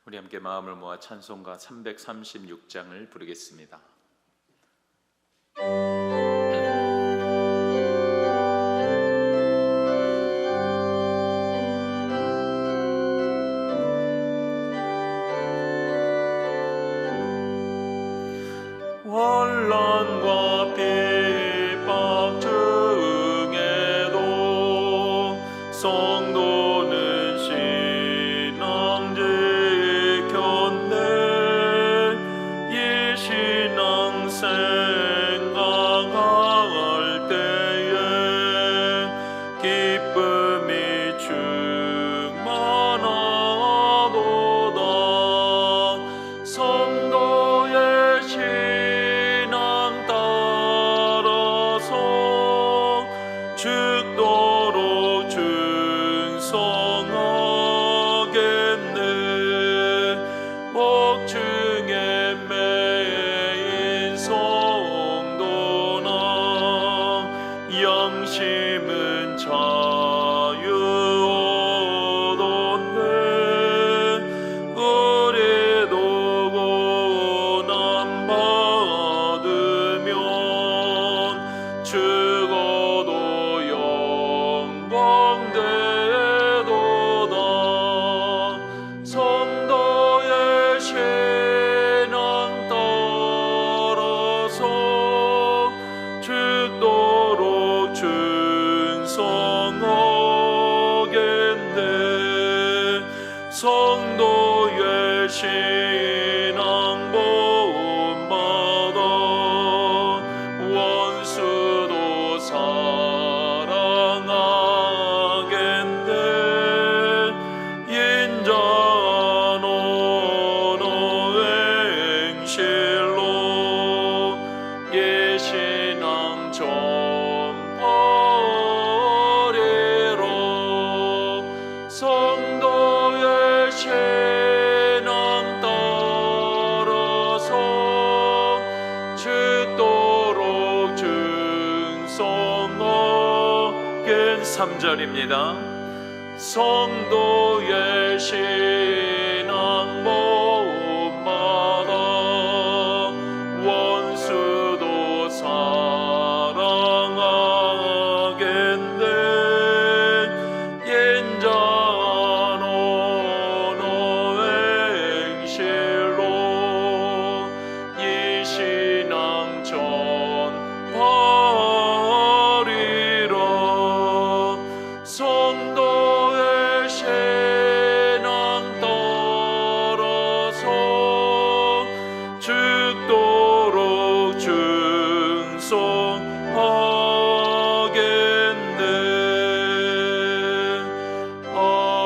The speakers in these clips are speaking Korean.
우리 함께 마음을 모아 찬송가 336장을 부르겠습니다. 환난과 핍박 중에도 성도는 신앙 지켰네. 이 신앙 생각할 때에 기쁨이 충만하도다. 성도의 신앙 따라서 죽도록 충성하겠네. 복중에 매인 성도나 양심은 자유 얻었네. 우리도 고난 받으면 죽어도 영광 되도다. 성도의 신앙 따라서 죽도록 충성하겠네. 성도의 신앙 본받아 원수도 사랑하겠네. 인자한 언어 행실로 이 신앙 전파리라. 성도의 신앙 따라서 죽도록 충성하겠. 3절입니다. 성도의 신앙 본받아 원수도 사랑하겠네. 인자한 언어 행실로 이 신앙 전파리라. 성도의 신앙 따라서 죽도록 충성하겠네. 아멘.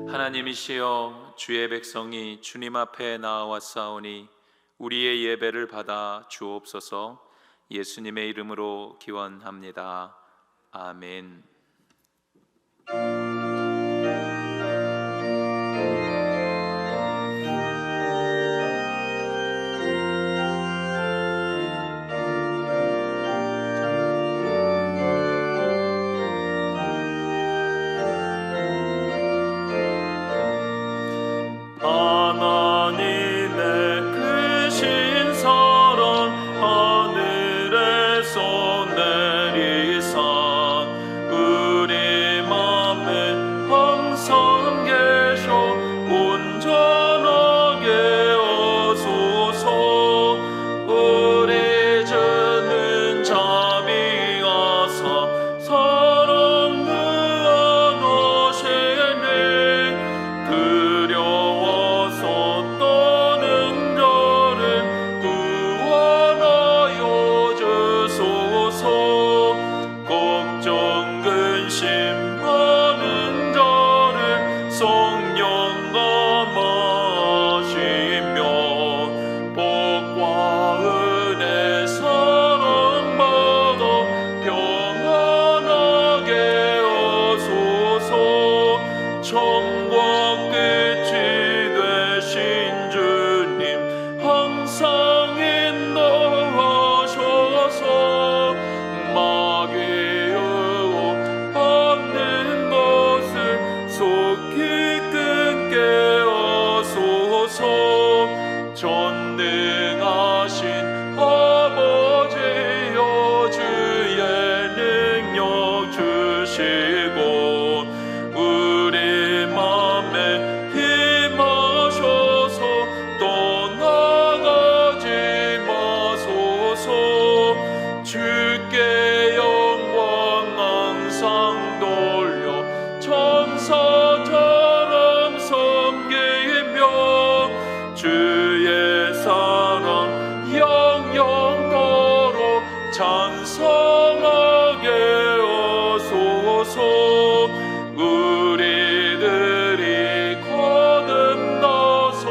하나님이시여, 주의 백성이 주님 앞에 나아왔사오니 우리의 예배를 받아 주옵소서. 예수님의 이름으로 기원합니다. 아멘. 하늘에서 내리사 우리 맘에 처음과 끝이 되신 주님 항상 인도하셔서 마귀의 유혹받는 것을 속히 끊게 하소서. 전능하신 아버지여 주의 능력 주시고 우리 맘에 힘하셔서 떠나가지 마소서. 주께 영광 항상 돌려 천사처럼 섬기며 주의 사랑 영영토록 찬송하게 하소서. 우리들이 거듭나서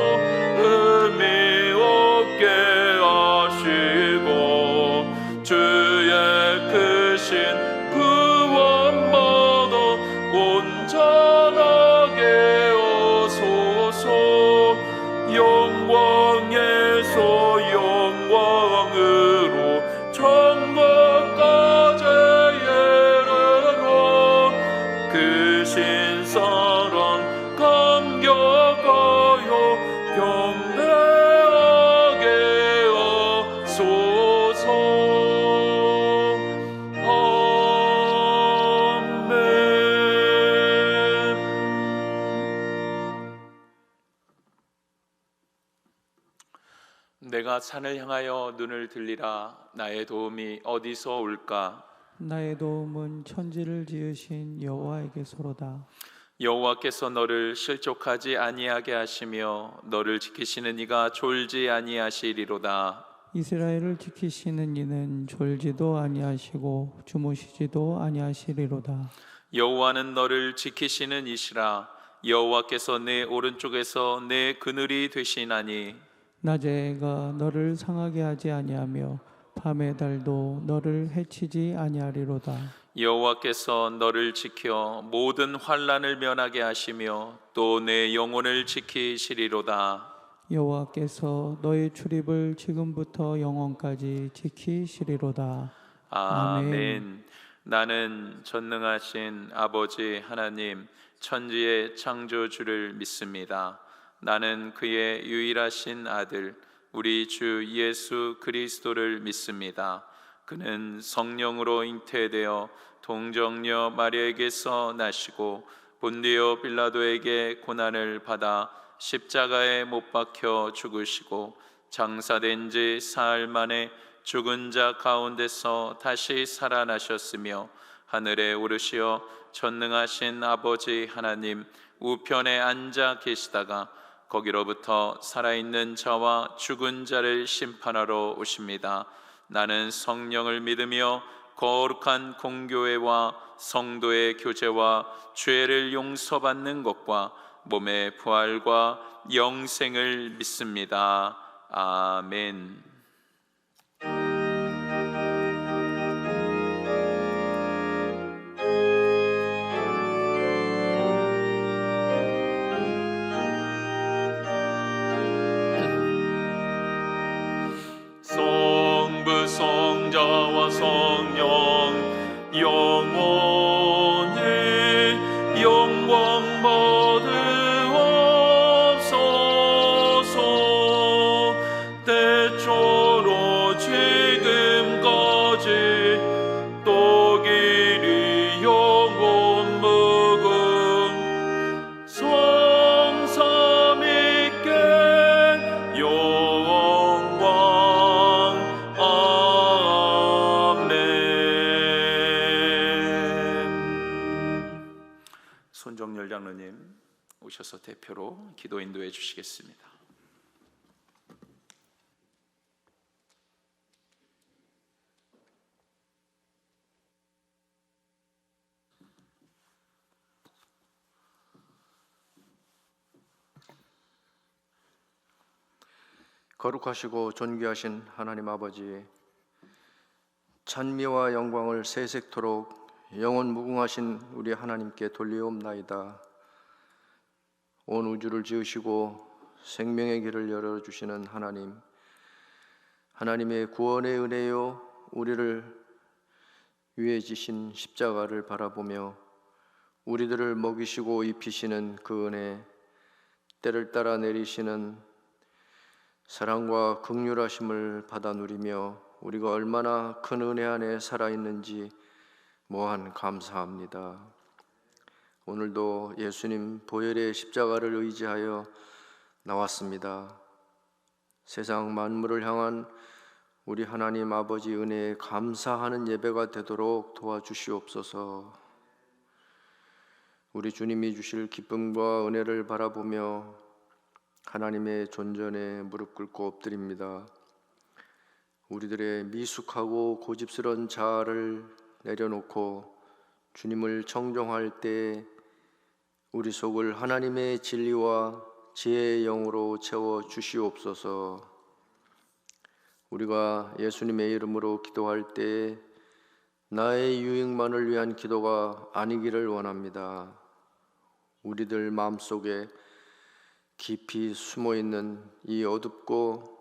의미 없게 하시고 주의 크신 구원받아 온전하게 하소서. 영광에서 영광으로 천국까지 이르러 크신 사랑 감격하여 경배하게 하소서. 아멘. 내가 산을 향하여 눈을 들리라. 나의 도움이 어디서 올까? 나의 도움은 천지를 지으신 여호와에게서로다. 여호와께서 너를 실족하지 아니하게 하시며 너를 지키시는 이가 졸지 아니하시리로다. 이스라엘을 지키시는 이는 졸지도 아니하시고 주무시지도 아니하시리로다. 여호와는 너를 지키시는 이시라. 여호와께서 내 오른쪽에서 내 그늘이 되시나니 낮의 해가 너를 상하게 하지 아니하며 밤의 달도 너를 해치지 아니하리로다. 여호와께서 너를 지켜 모든 환난을 면하게 하시며 또 내 영혼을 지키시리로다. 여호와께서 너의 출입을 지금부터 영원까지 지키시리로다. 아멘. 나는 전능하신 아버지 하나님 천지의 창조주를 믿습니다. 나는 그의 유일하신 아들 우리 주 예수 그리스도를 믿습니다. 그는 성령으로 잉태되어 동정녀 마리아에게서 나시고 본디오 빌라도에게 고난을 받아 십자가에 못 박혀 죽으시고 장사된 지 사흘 만에 죽은 자 가운데서 다시 살아나셨으며 하늘에 오르시어 전능하신 아버지 하나님 우편에 앉아 계시다가 거기로부터 살아있는 자와 죽은 자를 심판하러 오십니다. 나는 성령을 믿으며 거룩한 공교회와 성도의 교제와 죄를 용서받는 것과 몸의 부활과 영생을 믿습니다. 아멘. 성부 성자와 성령 영원히 영광 받으옵소서. 때처로 지금까지 또 길이 영원 무궁 성삼위께 영광. 손정열 장로님 오셔서 대표로 기도 인도해 주시겠습니다. 거룩하시고 존귀하신 하나님 아버지, 찬미와 영광을 세색토록 영원 무궁하신 우리 하나님께 돌리옵나이다. 온 우주를 지으시고 생명의 길을 열어주시는 하나님, 하나님의 구원의 은혜요, 우리를 위해 지신 십자가를 바라보며 우리들을 먹이시고 입히시는 그 은혜, 때를 따라 내리시는 사랑과 긍휼하심을 받아 누리며 우리가 얼마나 큰 은혜 안에 살아있는지 무한 감사합니다. 오늘도 예수님 보혈의 십자가를 의지하여 나왔습니다. 세상 만물을 향한 우리 하나님 아버지 은혜에 감사하는 예배가 되도록 도와주시옵소서. 우리 주님이 주실 기쁨과 은혜를 바라보며 하나님의 존전에 무릎 꿇고 엎드립니다. 우리들의 미숙하고 고집스러운 자아를 내려놓고 주님을 청종할 때 우리 속을 하나님의 진리와 지혜의 영으로 채워 주시옵소서. 우리가 예수님의 이름으로 기도할 때 나의 유익만을 위한 기도가 아니기를 원합니다. 우리들 마음속에 깊이 숨어있는 이 어둡고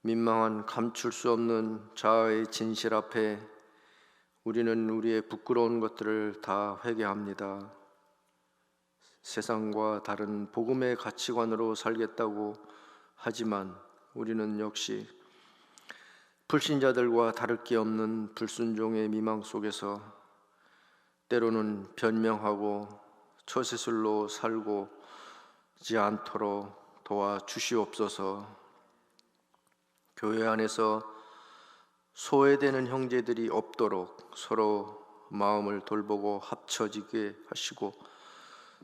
민망한 감출 수 없는 자아의 진실 앞에 우리는 우리의 부끄러운 것들을 다 회개합니다. 세상과 다른 복음의 가치관으로 살겠다고 하지만 우리는 역시 불신자들과 다를 게 없는 불순종의 미망 속에서 때로는 변명하고 처세술로 살고지 않도록 도와주시옵소서. 교회 안에서 소외되는 형제들이 없도록 서로 마음을 돌보고 합쳐지게 하시고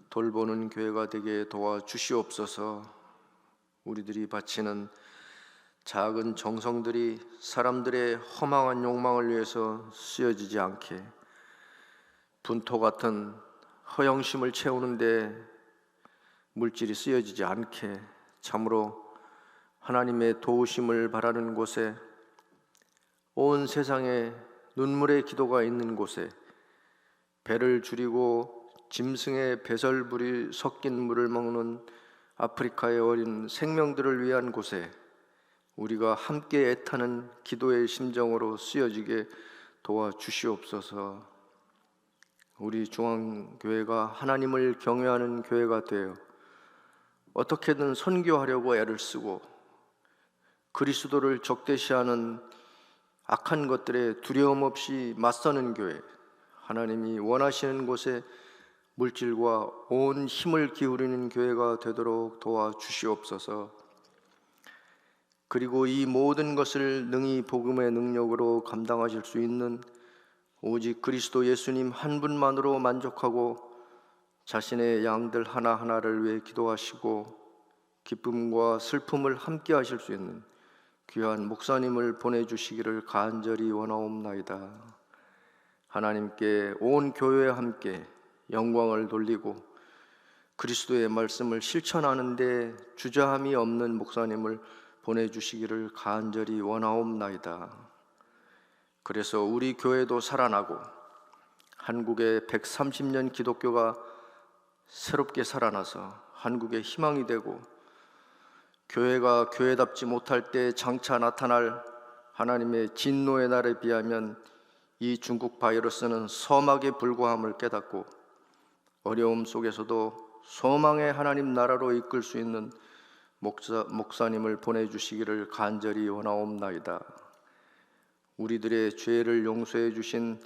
돌보는 교회가 되게 도와주시옵소서. 우리들이 바치는 작은 정성들이 사람들의 허망한 욕망을 위해서 쓰여지지 않게, 분토 같은 허영심을 채우는데 물질이 쓰여지지 않게 참으로 하나님의 도우심을 바라는 곳에, 온 세상에 눈물의 기도가 있는 곳에, 배를 줄이고 짐승의 배설물이 섞인 물을 먹는 아프리카의 어린 생명들을 위한 곳에 우리가 함께 애타는 기도의 심정으로 쓰여지게 도와주시옵소서. 우리 중앙교회가 하나님을 경외하는 교회가 되어 어떻게든 선교하려고 애를 쓰고 그리스도를 적대시하는 악한 것들에 두려움 없이 맞서는 교회, 하나님이 원하시는 곳에 물질과 온 힘을 기울이는 교회가 되도록 도와주시옵소서. 그리고 이 모든 것을 능히 복음의 능력으로 감당하실 수 있는 오직 그리스도 예수님 한 분만으로 만족하고 자신의 양들 하나하나를 위해 기도하시고 기쁨과 슬픔을 함께 하실 수 있는 귀한 목사님을 보내주시기를 간절히 원하옵나이다. 하나님께 온 교회와 함께 영광을 돌리고 그리스도의 말씀을 실천하는 데 주저함이 없는 목사님을 보내주시기를 간절히 원하옵나이다. 그래서 우리 교회도 살아나고 한국의 130년 기독교가 새롭게 살아나서 한국의 희망이 되고, 교회가 교회답지 못할 때 장차 나타날 하나님의 진노의 날에 비하면 이 중국 바이러스는 서막에 불과함을 깨닫고 어려움 속에서도 소망의 하나님 나라로 이끌 수 있는 목사님을 보내주시기를 간절히 원하옵나이다. 우리들의 죄를 용서해 주신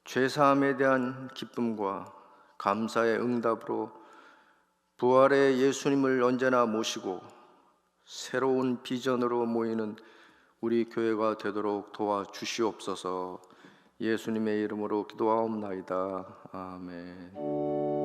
죄사함에 대한 기쁨과 감사의 응답으로 부활의 예수님을 언제나 모시고 새로운 비전으로 모이는 우리 교회가 되도록 도와주시옵소서. 예수님의 이름으로 기도하옵나이다. 아멘.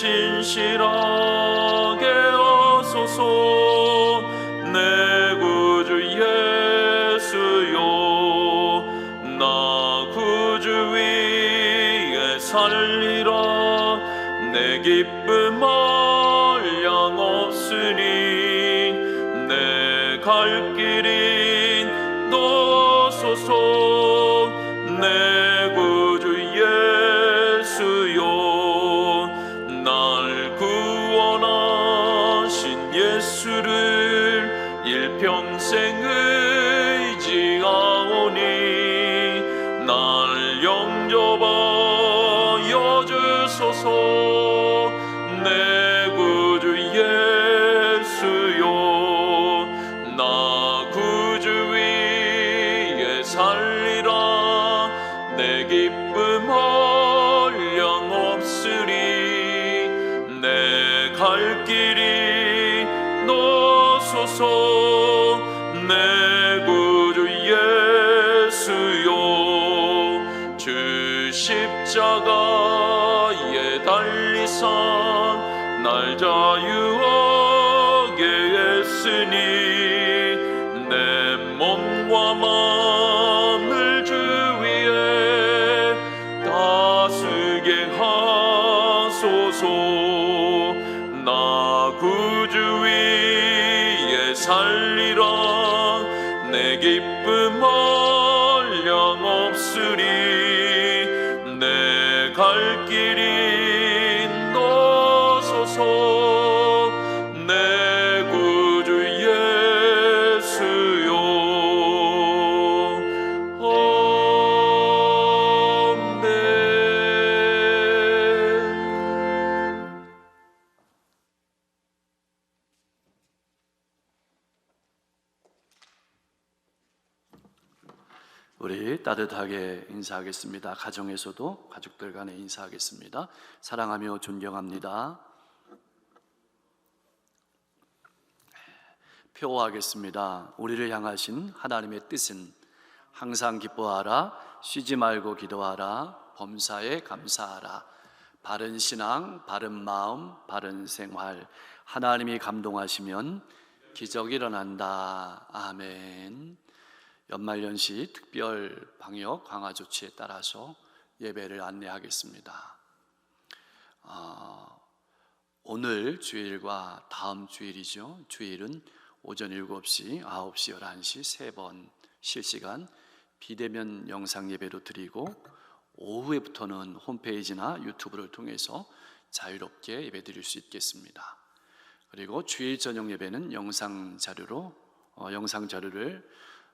진실하게 하소서. 내 구주 예수여, 나 구주 위에 살리라. 내 기쁨 한량 없으니 내 갈 길이 너소서. 내 구주 예수여, 날 구원하신 예수를 일평생 의지하오니 날 영접하여 주소서. 내 구주 예수여, 나 구주 위에 살리라. 내 기쁨 한량 없으리 내 갈 길이 너소서. 내 구주 예수여, 주 십자가에 달리사 날 자유하게 했으니 내 몸과 마음을 주 위에 다스게 하소서. 나 구주 위에 살리라. 내 기쁨 한량 없으리 내 갈 길이 너소서. 내 구주 예수여, 아멘. 우리 따뜻하게 인사하겠습니다. 가정에서도 가족들 간에 인사하겠습니다. 사랑하며 존경합니다. 표하겠습니다. 우리를 향하신 하나님의 뜻은 항상 기뻐하라, 쉬지 말고 기도하라, 범사에 감사하라. 바른 신앙, 바른 마음, 바른 생활. 하나님이 감동하시면 기적이 일어난다. 아멘. 연말연시 특별 방역 강화 조치에 따라서 예배를 안내하겠습니다. 오늘 주일과 다음 주일이죠. 주일은 오전 7시, 9시, 11시 3번 실시간 비대면 영상 예배로 드리고, 오후에부터는 홈페이지나 유튜브를 통해서 자유롭게 예배 드릴 수 있겠습니다. 그리고 주일 저녁 예배는 영상 자료를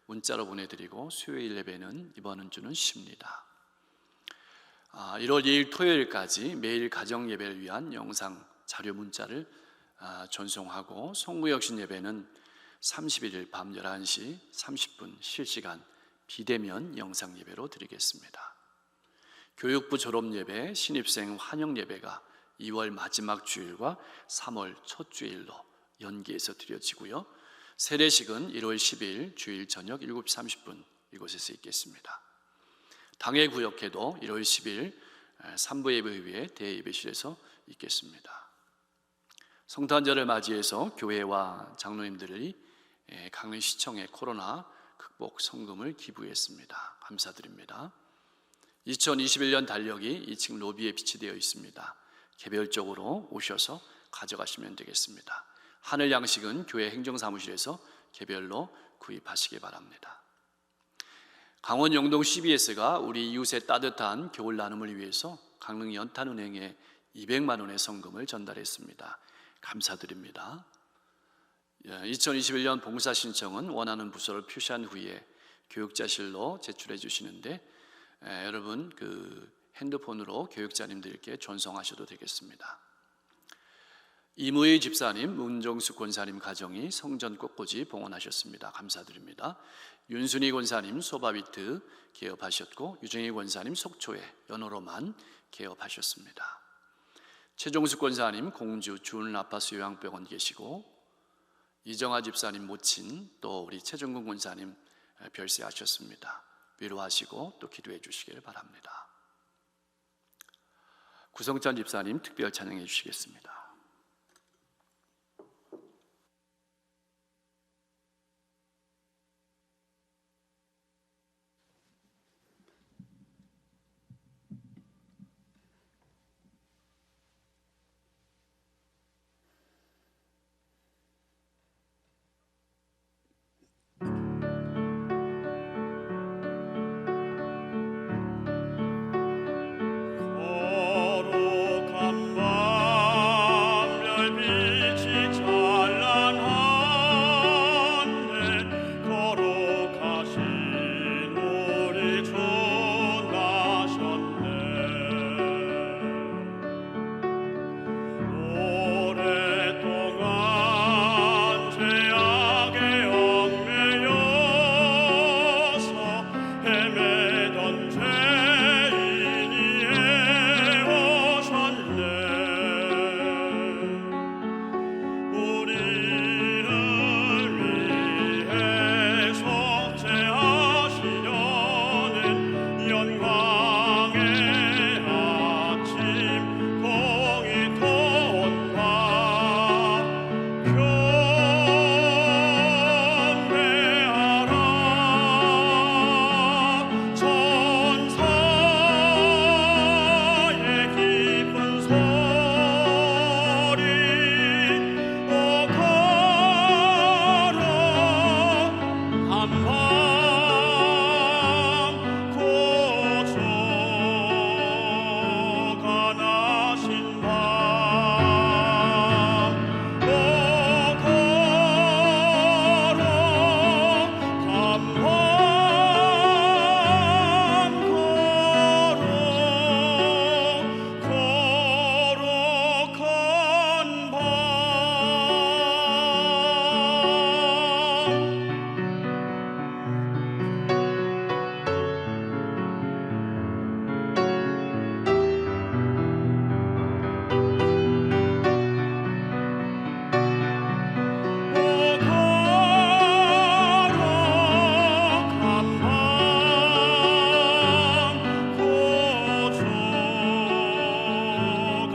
문자로 보내드리고, 수요일 예배는 이번 주는 쉽니다. 1월 2일 토요일까지 매일 가정 예배를 위한 영상 자료 문자를 전송하고, 송구혁신 예배는 31일 밤 11시 30분 실시간 비대면 영상 예배로 드리겠습니다. 교육부 졸업 예배, 신입생 환영 예배가 2월 마지막 주일과 3월 첫 주일로 연기해서 드려지고요. 세례식은 1월 10일 주일 저녁 7시 30분 이곳에서 있겠습니다. 당일 구역회도 1월 10일 3부 예배위에 대예배실에서 있겠습니다. 성탄절을 맞이해서 교회와 장로님들이 강릉시청에 코로나 극복 성금을 기부했습니다. 감사드립니다. 2021년 달력이 2층 로비에 비치되어 있습니다. 개별적으로 오셔서 가져가시면 되겠습니다. 하늘 양식은 교회 행정사무실에서 개별로 구입하시기 바랍니다. 강원 영동 CBS가 우리 이웃의 따뜻한 겨울 나눔을 위해서 강릉 연탄은행에 200만 원의 성금을 전달했습니다. 감사드립니다. 2021년 봉사 신청은 원하는 부서를 표시한 후에 교육자실로 제출해 주시는데, 여러분 핸드폰으로 교육자님들께 전송하셔도 되겠습니다. 이무희 집사님, 문정숙 권사님 가정이 성전 꽃꽂이 봉헌하셨습니다. 감사드립니다. 윤순희 권사님 소바비트 개업하셨고, 유정희 권사님 속초에 연호로만 개업하셨습니다. 최종숙 권사님 공주 주은 아파스 요양병원 계시고, 이정아 집사님 모친, 또 우리 최정근 권사님 별세하셨습니다. 위로하시고 또 기도해 주시길 바랍니다. 구성찬 집사님 특별 찬양해 주시겠습니다. 거룩한 밤 별빛이 찬란한데 거룩하신 우리 주 나셨네. 오랫동안 죄악에 얽매여서 헤매던 죄인이 애오셨네. 우리를 위해 속죄하시려는 영광의 아침 공의 돈과 경배하라. 천사의 기쁜 소리 오 거룩한 밤 구주가 나신 밤 오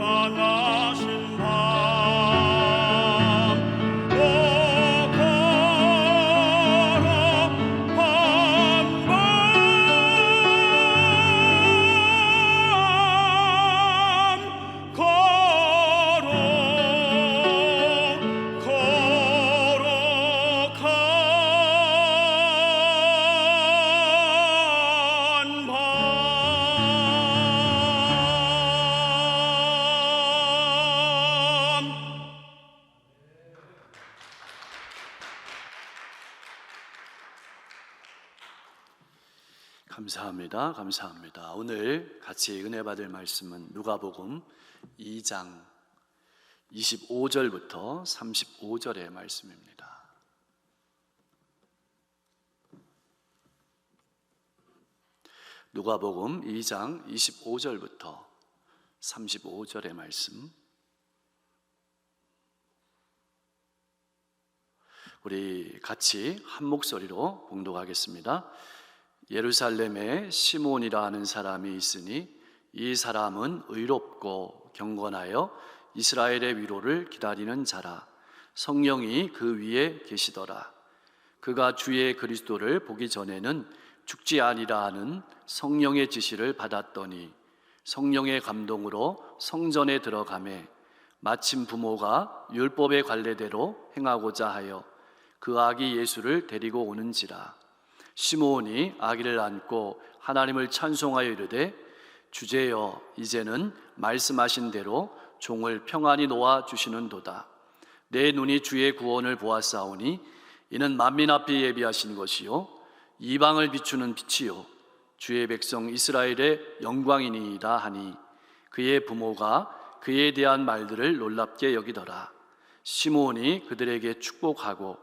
거룩한 밤 감사합니다. 감사합니다. 오늘 같이 은혜 받을 말씀은 누가복음 2장 25절부터 35절의 말씀입니다. 누가복음 2장 25절부터 35절의 말씀. 우리 같이 한 목소리로 봉독하겠습니다. 예루살렘에 시몬이라 하는 사람이 있으니 이 사람은 의롭고 경건하여 이스라엘의 위로를 기다리는 자라. 성령이 그 위에 계시더라. 그가 주의 그리스도를 보기 전에는 죽지 아니라 하는 성령의 지시를 받았더니 성령의 감동으로 성전에 들어가매 마침 부모가 율법의 관례대로 행하고자 하여 그 아기 예수를 데리고 오는지라. 시므온이 아기를 안고 하나님을 찬송하여 이르되 주제여 이제는 말씀하신 대로 종을 평안히 놓아 주시는도다. 내 눈이 주의 구원을 보았사오니 이는 만민 앞에 예비하신 것이요 이방을 비추는 빛이요 주의 백성 이스라엘의 영광이니이다 하니 그의 부모가 그에 대한 말들을 놀랍게 여기더라. 시므온이 그들에게 축복하고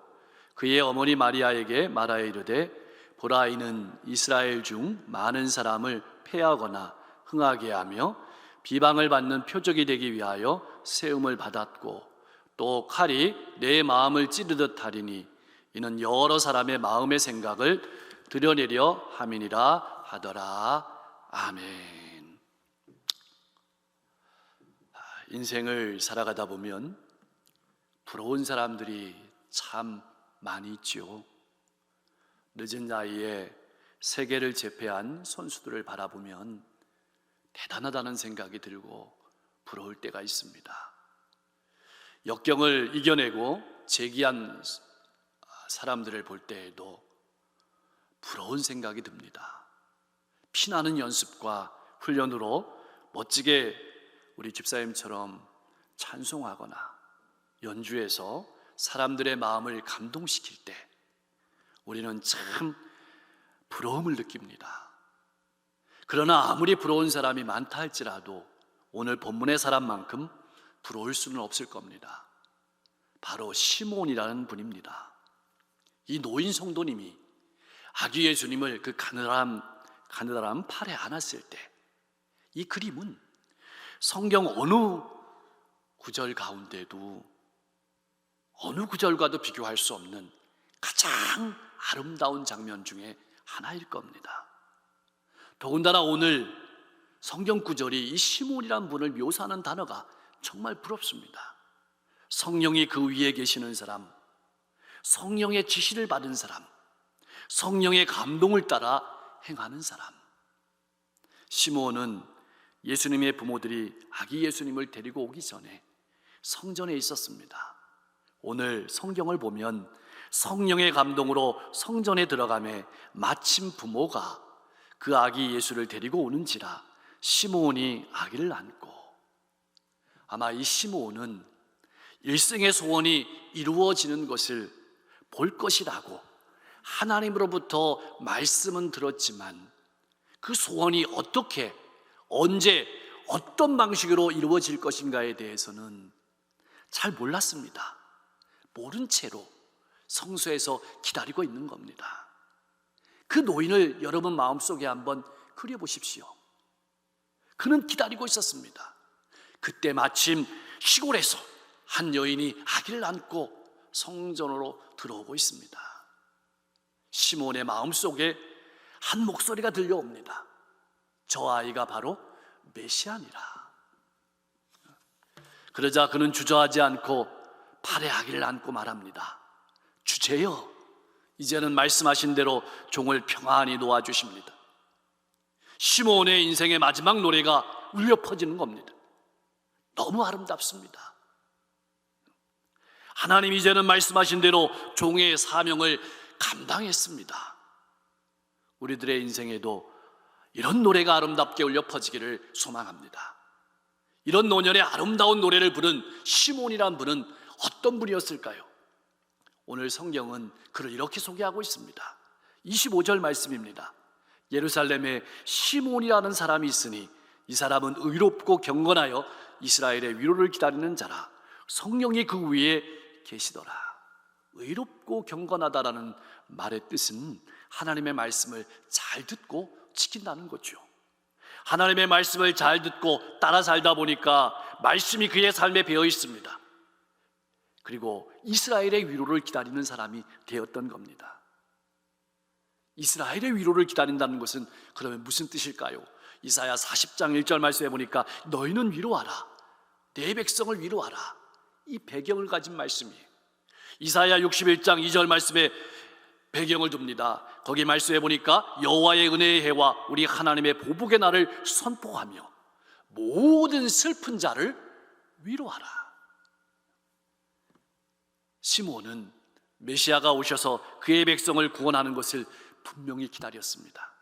그의 어머니 마리아에게 말하여 이르되 보라 이는 이스라엘 중 많은 사람을 패하거나 흥하게 하며 비방을 받는 표적이 되기 위하여 세움을 받았고 또 칼이 내 마음을 찌르듯 하리니 이는 여러 사람의 마음의 생각을 드러내려 함이니라 하더라. 아멘. 인생을 살아가다 보면 부러운 사람들이 참 많이 있지요. 늦은 나이에 세계를 제패한 선수들을 바라보면 대단하다는 생각이 들고 부러울 때가 있습니다. 역경을 이겨내고 재기한 사람들을 볼 때에도 부러운 생각이 듭니다. 피나는 연습과 훈련으로 멋지게 우리 집사님처럼 찬송하거나 연주해서 사람들의 마음을 감동시킬 때 우리는 참 부러움을 느낍니다. 그러나 아무리 부러운 사람이 많다 할지라도 오늘 본문의 사람만큼 부러울 수는 없을 겁니다. 바로 시몬이라는 분입니다. 이 노인 성도님이 아기 예수님을 그 가느다란 팔에 안았을 때 이 그림은 성경 어느 구절 가운데도 어느 구절과도 비교할 수 없는 가장 아름다운 장면 중에 하나일 겁니다. 더군다나 오늘 성경 구절이 이 시몬이란 분을 묘사하는 단어가 정말 부럽습니다. 성령이 그 위에 계시는 사람, 성령의 지시를 받은 사람, 성령의 감동을 따라 행하는 사람. 시몬은 예수님의 부모들이 아기 예수님을 데리고 오기 전에 성전에 있었습니다. 오늘 성경을 보면 성령의 감동으로 성전에 들어가매 마침 부모가 그 아기 예수를 데리고 오는지라 시몬이 아기를 안고, 아마 이 시몬은 일생의 소원이 이루어지는 것을 볼 것이라고 하나님으로부터 말씀은 들었지만 그 소원이 어떻게, 언제, 어떤 방식으로 이루어질 것인가에 대해서는 잘 몰랐습니다. 모른 채로 성소에서 기다리고 있는 겁니다. 그 노인을 여러분 마음속에 한번 그려보십시오. 그는 기다리고 있었습니다. 그때 마침 시골에서 한 여인이 아기를 안고 성전으로 들어오고 있습니다. 시몬의 마음속에 한 목소리가 들려옵니다. 저 아이가 바로 메시아니라. 그러자 그는 주저하지 않고 팔에 아기를 안고 말합니다. 주제여, 이제는 말씀하신 대로 종을 평안히 놓아주십니다. 시몬의 인생의 마지막 노래가 울려 퍼지는 겁니다. 너무 아름답습니다. 하나님 이제는 말씀하신 대로 종의 사명을 감당했습니다. 우리들의 인생에도 이런 노래가 아름답게 울려 퍼지기를 소망합니다. 이런 노년의 아름다운 노래를 부른 시몬이란 분은 어떤 분이었을까요? 오늘 성경은 그를 이렇게 소개하고 있습니다. 25절 말씀입니다. 예루살렘에 시몬이라는 사람이 있으니 이 사람은 의롭고 경건하여 이스라엘의 위로를 기다리는 자라. 성령이 그 위에 계시더라. 의롭고 경건하다라는 말의 뜻은 하나님의 말씀을 잘 듣고 지킨다는 거죠. 하나님의 말씀을 잘 듣고 따라 살다 보니까 말씀이 그의 삶에 배어 있습니다. 그리고 이스라엘의 위로를 기다리는 사람이 되었던 겁니다. 이스라엘의 위로를 기다린다는 것은 그러면 무슨 뜻일까요? 이사야 40장 1절 말씀에 보니까 너희는 위로하라, 내 백성을 위로하라, 이 배경을 가진 말씀이에요. 이사야 61장 2절 말씀에 배경을 둡니다. 거기 말씀해 보니까 여호와의 은혜의 해와 우리 하나님의 보복의 날을 선포하며 모든 슬픈 자를 위로하라. 시몬은 메시아가 오셔서 그의 백성을 구원하는 것을 분명히 기다렸습니다.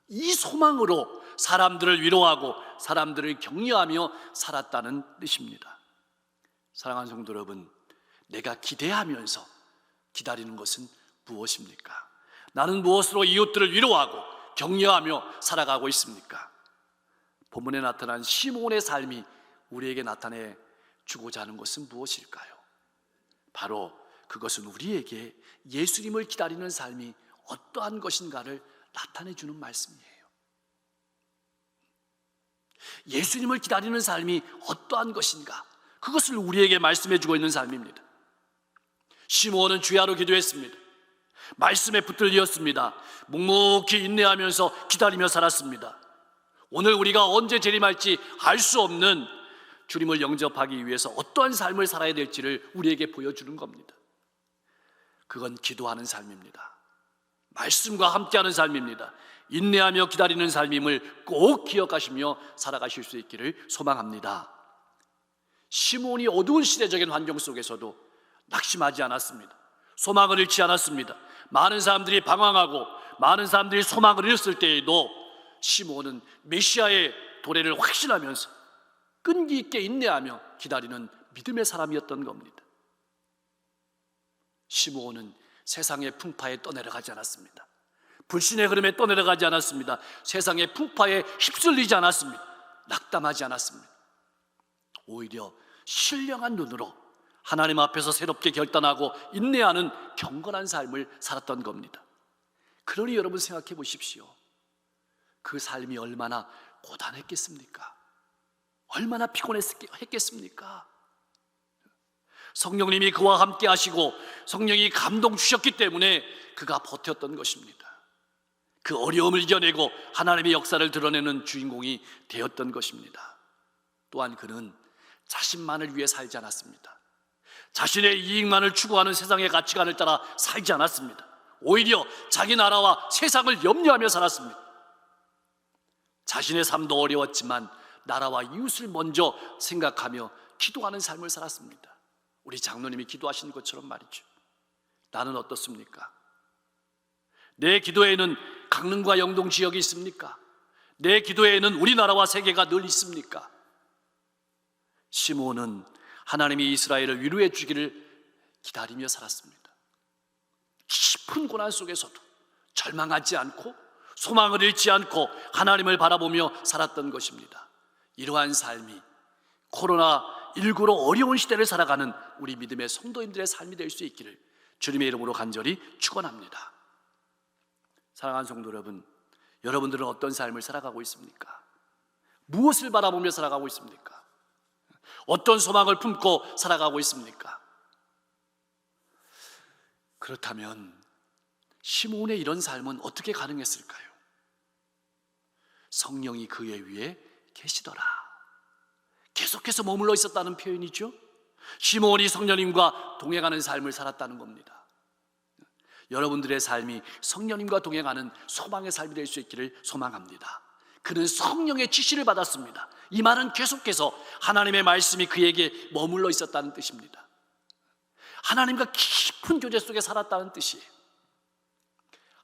이 소망으로 사람들을 위로하고 사람들을 격려하며 살았다는 뜻입니다. 사랑하는 성도 여러분, 내가 기대하면서 기다리는 것은 무엇입니까? 나는 무엇으로 이웃들을 위로하고 격려하며 살아가고 있습니까? 본문에 나타난 시몬의 삶이 우리에게 나타내 주고자 하는 것은 무엇일까요? 바로 그것은 우리에게 예수님을 기다리는 삶이 어떠한 것인가를 나타내 주는 말씀이에요. 예수님을 기다리는 삶이 어떠한 것인가, 그것을 우리에게 말씀해 주고 있는 삶입니다. 시몬은 주야로 기도했습니다. 말씀에 붙들렸습니다. 묵묵히 인내하면서 기다리며 살았습니다. 오늘 우리가 언제 재림할지 알 수 없는 주님을 영접하기 위해서 어떠한 삶을 살아야 될지를 우리에게 보여주는 겁니다. 그건 기도하는 삶입니다. 말씀과 함께하는 삶입니다. 인내하며 기다리는 삶임을 꼭 기억하시며 살아가실 수 있기를 소망합니다. 시므온이 어두운 시대적인 환경 속에서도 낙심하지 않았습니다. 소망을 잃지 않았습니다. 많은 사람들이 방황하고 많은 사람들이 소망을 잃었을 때에도 시므온은 메시아의 도래를 확신하면서 끈기 있게 인내하며 기다리는 믿음의 사람이었던 겁니다. 시므온은 세상의 풍파에 떠내려가지 않았습니다. 불신의 흐름에 떠내려가지 않았습니다. 세상의 풍파에 휩쓸리지 않았습니다. 낙담하지 않았습니다. 오히려 신령한 눈으로 하나님 앞에서 새롭게 결단하고 인내하는 경건한 삶을 살았던 겁니다. 그러니 여러분 생각해 보십시오. 그 삶이 얼마나 고단했겠습니까? 얼마나 피곤했겠습니까? 성령님이 그와 함께 하시고 성령이 감동 주셨기 때문에 그가 버텼던 것입니다. 그 어려움을 이겨내고 하나님의 역사를 드러내는 주인공이 되었던 것입니다. 또한 그는 자신만을 위해 살지 않았습니다. 자신의 이익만을 추구하는 세상의 가치관을 따라 살지 않았습니다. 오히려 자기 나라와 세상을 염려하며 살았습니다. 자신의 삶도 어려웠지만 나라와 이웃을 먼저 생각하며 기도하는 삶을 살았습니다. 우리 장로님이 기도하신 것처럼 말이죠. 나는 어떻습니까? 내 기도에는 강릉과 영동 지역이 있습니까? 내 기도에는 우리나라와 세계가 늘 있습니까? 시므온은 하나님이 이스라엘을 위로해 주기를 기다리며 살았습니다. 깊은 고난 속에서도 절망하지 않고 소망을 잃지 않고 하나님을 바라보며 살았던 것입니다. 이러한 삶이 코로나19로 어려운 시대를 살아가는 우리 믿음의 성도님들의 삶이 될 수 있기를 주님의 이름으로 간절히 축원합니다. 사랑하는 성도 여러분, 여러분들은 어떤 삶을 살아가고 있습니까? 무엇을 바라보며 살아가고 있습니까? 어떤 소망을 품고 살아가고 있습니까? 그렇다면 시므온의 이런 삶은 어떻게 가능했을까요? 성령이 그의 위에 계시더라. 계속해서 머물러 있었다는 표현이죠. 시므온이 성령님과 동행하는 삶을 살았다는 겁니다. 여러분들의 삶이 성령님과 동행하는 소망의 삶이 될 수 있기를 소망합니다. 그는 성령의 지시를 받았습니다. 이 말은 계속해서 하나님의 말씀이 그에게 머물러 있었다는 뜻입니다. 하나님과 깊은 교제 속에 살았다는 뜻이에요.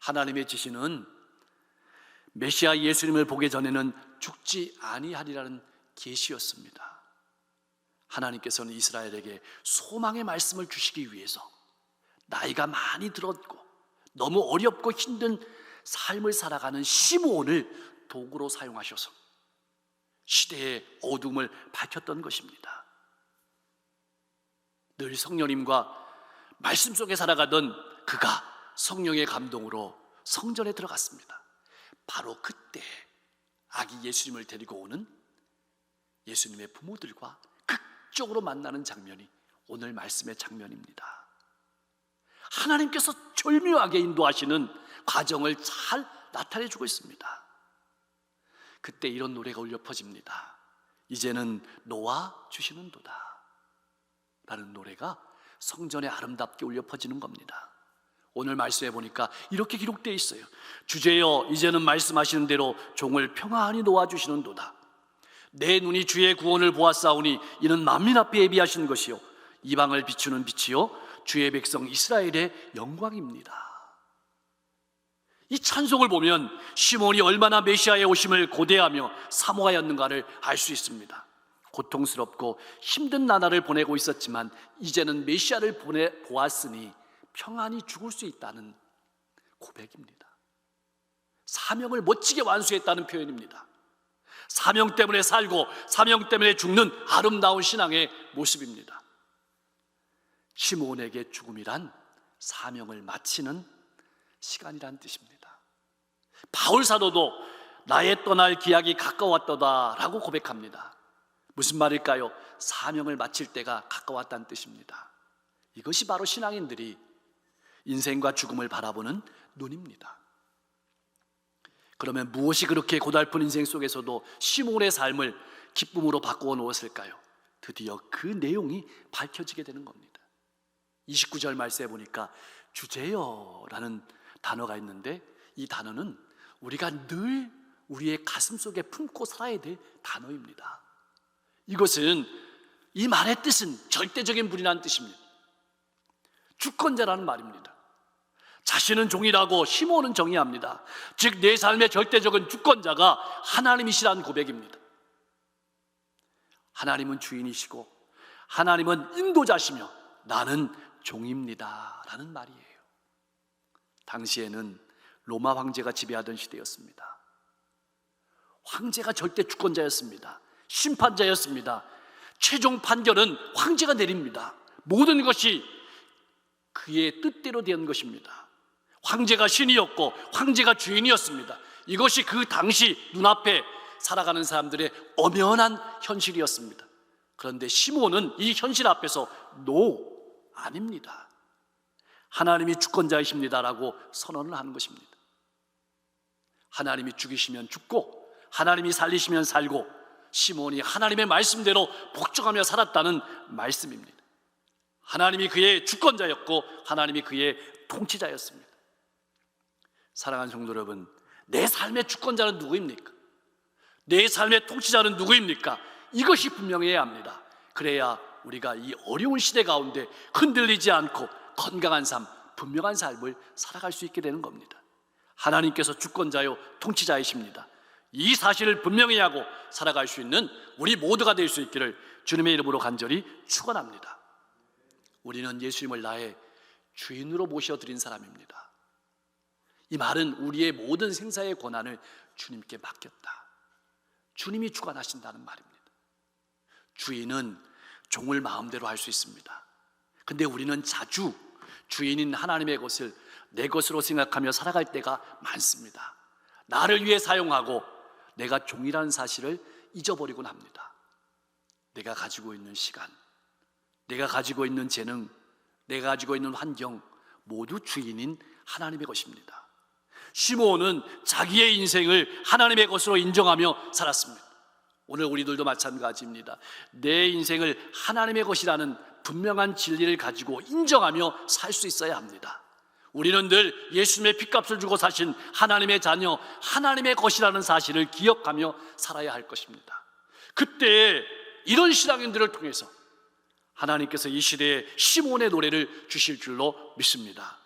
하나님의 지시는 메시아 예수님을 보기 전에는 죽지 아니하리라는 계시였습니다. 하나님께서는 이스라엘에게 소망의 말씀을 주시기 위해서 나이가 많이 들었고 너무 어렵고 힘든 삶을 살아가는 시므온을 도구로 사용하셔서 시대의 어둠을 밝혔던 것입니다. 늘 성령님과 말씀 속에 살아가던 그가 성령의 감동으로 성전에 들어갔습니다. 바로 그때 아기 예수님을 데리고 오는 예수님의 부모들과 극적으로 만나는 장면이 오늘 말씀의 장면입니다. 하나님께서 절묘하게 인도하시는 과정을 잘 나타내주고 있습니다. 그때 이런 노래가 울려 퍼집니다. 이제는 놓아 주시는도다 라는 노래가 성전에 아름답게 울려 퍼지는 겁니다. 오늘 말씀해 보니까 이렇게 기록되어 있어요. 주제여 이제는 말씀하시는 대로 종을 평안히 놓아주시는도다. 내 눈이 주의 구원을 보았사오니 이는 만민 앞에 예비하신 것이요 이방을 비추는 빛이요 주의 백성 이스라엘의 영광입니다. 이 찬송을 보면 시므온이 얼마나 메시아의 오심을 고대하며 사모하였는가를 알 수 있습니다. 고통스럽고 힘든 나날을 보내고 있었지만 이제는 메시아를 보았으니 평안히 죽을 수 있다는 고백입니다. 사명을 멋지게 완수했다는 표현입니다. 사명 때문에 살고 사명 때문에 죽는 아름다운 신앙의 모습입니다. 시므온에게 죽음이란 사명을 마치는 시간이란 뜻입니다. 바울 사도도 나의 떠날 기약이 가까웠도다 라고 고백합니다. 무슨 말일까요? 사명을 마칠 때가 가까웠다는 뜻입니다. 이것이 바로 신앙인들이 인생과 죽음을 바라보는 눈입니다. 그러면 무엇이 그렇게 고달픈 인생 속에서도 시므온의 삶을 기쁨으로 바꾸어 놓았을까요? 드디어 그 내용이 밝혀지게 되는 겁니다. 29절 말씀에 보니까 주제여라는 단어가 있는데, 이 단어는 우리가 늘 우리의 가슴 속에 품고 살아야 될 단어입니다. 이것은, 이 말의 뜻은 절대적인 분이라는 뜻입니다. 주권자라는 말입니다. 자신은 종이라고 시몬은 정의합니다. 즉 내 삶의 절대적인 주권자가 하나님이시라는 고백입니다. 하나님은 주인이시고 하나님은 인도자시며 나는 종입니다 라는 말이에요. 당시에는 로마 황제가 지배하던 시대였습니다. 황제가 절대 주권자였습니다. 심판자였습니다. 최종 판결은 황제가 내립니다. 모든 것이 그의 뜻대로 된 것입니다. 황제가 신이었고 황제가 주인이었습니다. 이것이 그 당시 눈앞에 살아가는 사람들의 엄연한 현실이었습니다. 그런데 시몬은 이 현실 앞에서 노, 아닙니다, 하나님이 주권자이십니다라고 선언을 하는 것입니다. 하나님이 죽이시면 죽고 하나님이 살리시면 살고, 시몬이 하나님의 말씀대로 복종하며 살았다는 말씀입니다. 하나님이 그의 주권자였고 하나님이 그의 통치자였습니다. 사랑하는 성도 여러분, 내 삶의 주권자는 누구입니까? 내 삶의 통치자는 누구입니까? 이것이 분명해야 합니다. 그래야 우리가 이 어려운 시대 가운데 흔들리지 않고 건강한 삶, 분명한 삶을 살아갈 수 있게 되는 겁니다. 하나님께서 주권자요 통치자이십니다. 이 사실을 분명히 하고 살아갈 수 있는 우리 모두가 될 수 있기를 주님의 이름으로 간절히 축원합니다. 우리는 예수님을 나의 주인으로 모셔드린 사람입니다. 이 말은 우리의 모든 생사의 권한을 주님께 맡겼다, 주님이 주관하신다는 말입니다. 주인은 종을 마음대로 할 수 있습니다. 근데 우리는 자주 주인인 하나님의 것을 내 것으로 생각하며 살아갈 때가 많습니다. 나를 위해 사용하고 내가 종이라는 사실을 잊어버리곤 합니다. 내가 가지고 있는 시간, 내가 가지고 있는 재능, 내가 가지고 있는 환경, 모두 주인인 하나님의 것입니다. 시므온은 자기의 인생을 하나님의 것으로 인정하며 살았습니다. 오늘 우리들도 마찬가지입니다. 내 인생을 하나님의 것이라는 분명한 진리를 가지고 인정하며 살 수 있어야 합니다. 우리는 늘 예수님의 핏값을 주고 사신 하나님의 자녀, 하나님의 것이라는 사실을 기억하며 살아야 할 것입니다. 그때 이런 신앙인들을 통해서 하나님께서 이 시대에 시몬의 노래를 주실 줄로 믿습니다.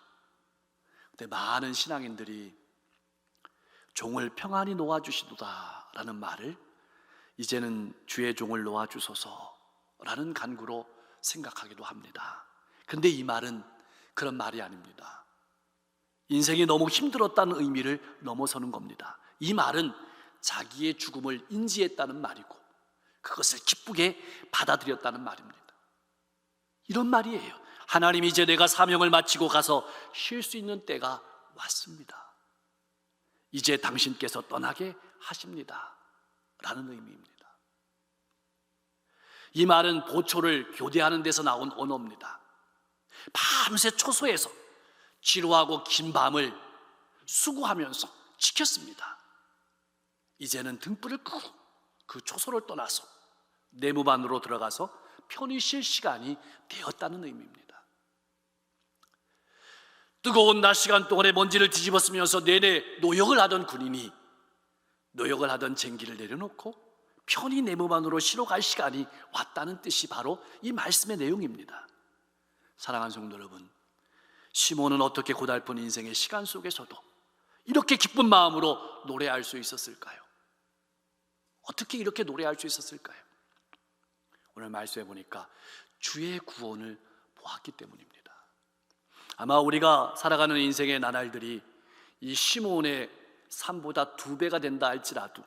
근데 많은 신앙인들이 종을 평안히 놓아주시도다 라는 말을 이제는 주의 종을 놓아주소서라는 간구로 생각하기도 합니다. 근데 이 말은 그런 말이 아닙니다. 인생이 너무 힘들었다는 의미를 넘어서는 겁니다. 이 말은 자기의 죽음을 인지했다는 말이고 그것을 기쁘게 받아들였다는 말입니다. 이런 말이에요. 하나님, 이제 내가 사명을 마치고 가서 쉴 수 있는 때가 왔습니다. 이제 당신께서 떠나게 하십니다 라는 의미입니다. 이 말은 보초를 교대하는 데서 나온 언어입니다. 밤새 초소에서 지루하고 긴 밤을 수고하면서 지켰습니다. 이제는 등불을 끄고 그 초소를 떠나서 내무 안으로 들어가서 편히 쉴 시간이 되었다는 의미입니다. 뜨거운 낮 시간 동안에 먼지를 뒤집어 쓰면서 내내 노역을 하던 군인이 노역을 하던 쟁기를 내려놓고 편히 내무 안으로 쉬러 갈 시간이 왔다는 뜻이 바로 이 말씀의 내용입니다. 사랑하는 성도 여러분, 시몬은 어떻게 고달픈 인생의 시간 속에서도 이렇게 기쁜 마음으로 노래할 수 있었을까요? 어떻게 이렇게 노래할 수 있었을까요? 오늘 말씀해 보니까 주의 구원을 보았기 때문입니다. 아마 우리가 살아가는 인생의 나날들이 이 시몬의 삶보다 2배가 된다 할지라도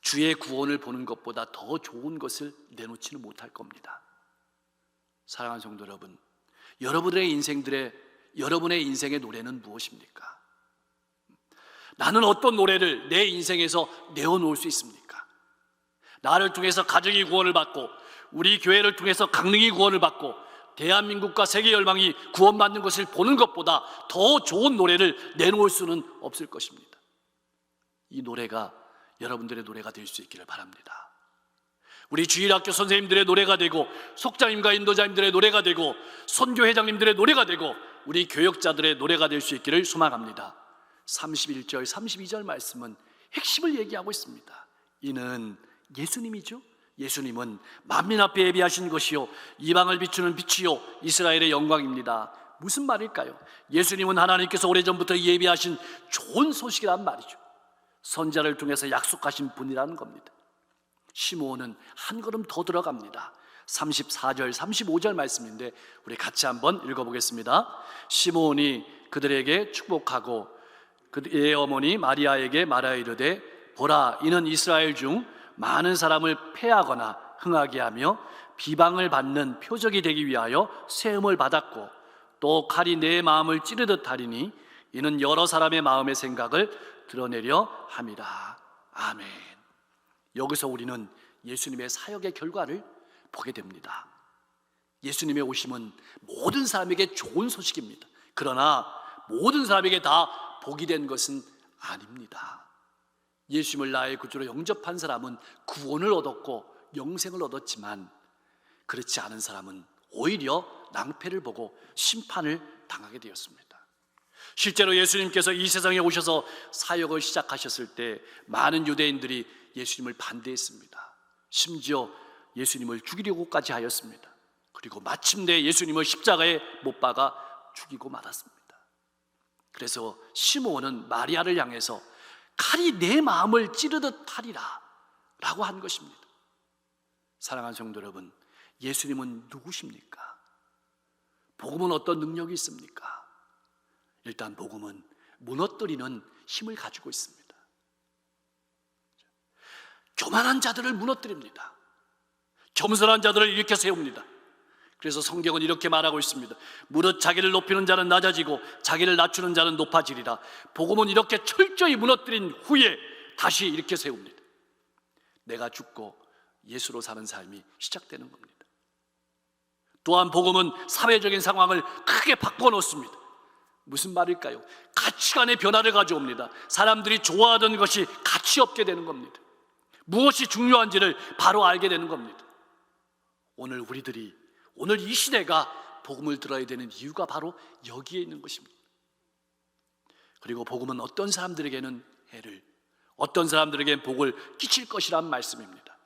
주의 구원을 보는 것보다 더 좋은 것을 내놓지는 못할 겁니다. 사랑하는 성도 여러분, 여러분의 인생의 노래는 무엇입니까? 나는 어떤 노래를 내 인생에서 내어놓을 수 있습니까? 나를 통해서 가정이 구원을 받고 우리 교회를 통해서 강릉이 구원을 받고 대한민국과 세계 열방이 구원받는 것을 보는 것보다 더 좋은 노래를 내놓을 수는 없을 것입니다. 이 노래가 여러분들의 노래가 될 수 있기를 바랍니다. 우리 주일학교 선생님들의 노래가 되고, 속장님과 인도자님들의 노래가 되고, 선교회장님들의 노래가 되고, 우리 교역자들의 노래가 될 수 있기를 소망합니다. 31절, 32절 말씀은 핵심을 얘기하고 있습니다. 이는 예수님이죠. 예수님은 만민 앞에 예비하신 것이요 이방을 비추는 빛이요 이스라엘의 영광입니다. 무슨 말일까요? 예수님은 하나님께서 오래전부터 예비하신 좋은 소식이란 말이죠. 선지자를 통해서 약속하신 분이라는 겁니다. 시므온은 한 걸음 더 들어갑니다. 34절, 35절 말씀인데 우리 같이 한번 읽어보겠습니다. 시므온이 그들에게 축복하고 그의 어머니 마리아에게 말하여 이르되 보라, 이는 이스라엘 중 많은 사람을 패하거나 흥하게 하며 비방을 받는 표적이 되기 위하여 세움을 받았고 또 칼이 내 마음을 찌르듯 하리니 이는 여러 사람의 마음의 생각을 드러내려 함이라. 아멘. 여기서 우리는 예수님의 사역의 결과를 보게 됩니다. 예수님의 오심은 모든 사람에게 좋은 소식입니다. 그러나 모든 사람에게 다 복이 된 것은 아닙니다. 예수님을 나의 구주로 영접한 사람은 구원을 얻었고 영생을 얻었지만 그렇지 않은 사람은 오히려 낭패를 보고 심판을 당하게 되었습니다. 실제로 예수님께서 이 세상에 오셔서 사역을 시작하셨을 때 많은 유대인들이 예수님을 반대했습니다. 심지어 예수님을 죽이려고까지 하였습니다. 그리고 마침내 예수님을 십자가에 못 박아 죽이고 말았습니다. 그래서 시므온은 마리아를 향해서 칼이 내 마음을 찌르듯 하리라 라고 한 것입니다. 사랑하는 성도 여러분, 예수님은 누구십니까? 복음은 어떤 능력이 있습니까? 일단 복음은 무너뜨리는 힘을 가지고 있습니다. 교만한 자들을 무너뜨립니다. 겸손한 자들을 일으켜 세웁니다. 그래서 성경은 이렇게 말하고 있습니다. 무릇 자기를 높이는 자는 낮아지고 자기를 낮추는 자는 높아지리라. 복음은 이렇게 철저히 무너뜨린 후에 다시 일으켜 세웁니다. 내가 죽고 예수로 사는 삶이 시작되는 겁니다. 또한 복음은 사회적인 상황을 크게 바꿔 놓습니다. 무슨 말일까요? 가치관의 변화를 가져옵니다. 사람들이 좋아하던 것이 가치 없게 되는 겁니다. 무엇이 중요한지를 바로 알게 되는 겁니다. 오늘 이 시대가 복음을 들어야 되는 이유가 바로 여기에 있는 것입니다. 그리고 복음은 어떤 사람들에게는 해를, 어떤 사람들에게는 복을 끼칠 것이란 말씀입니다.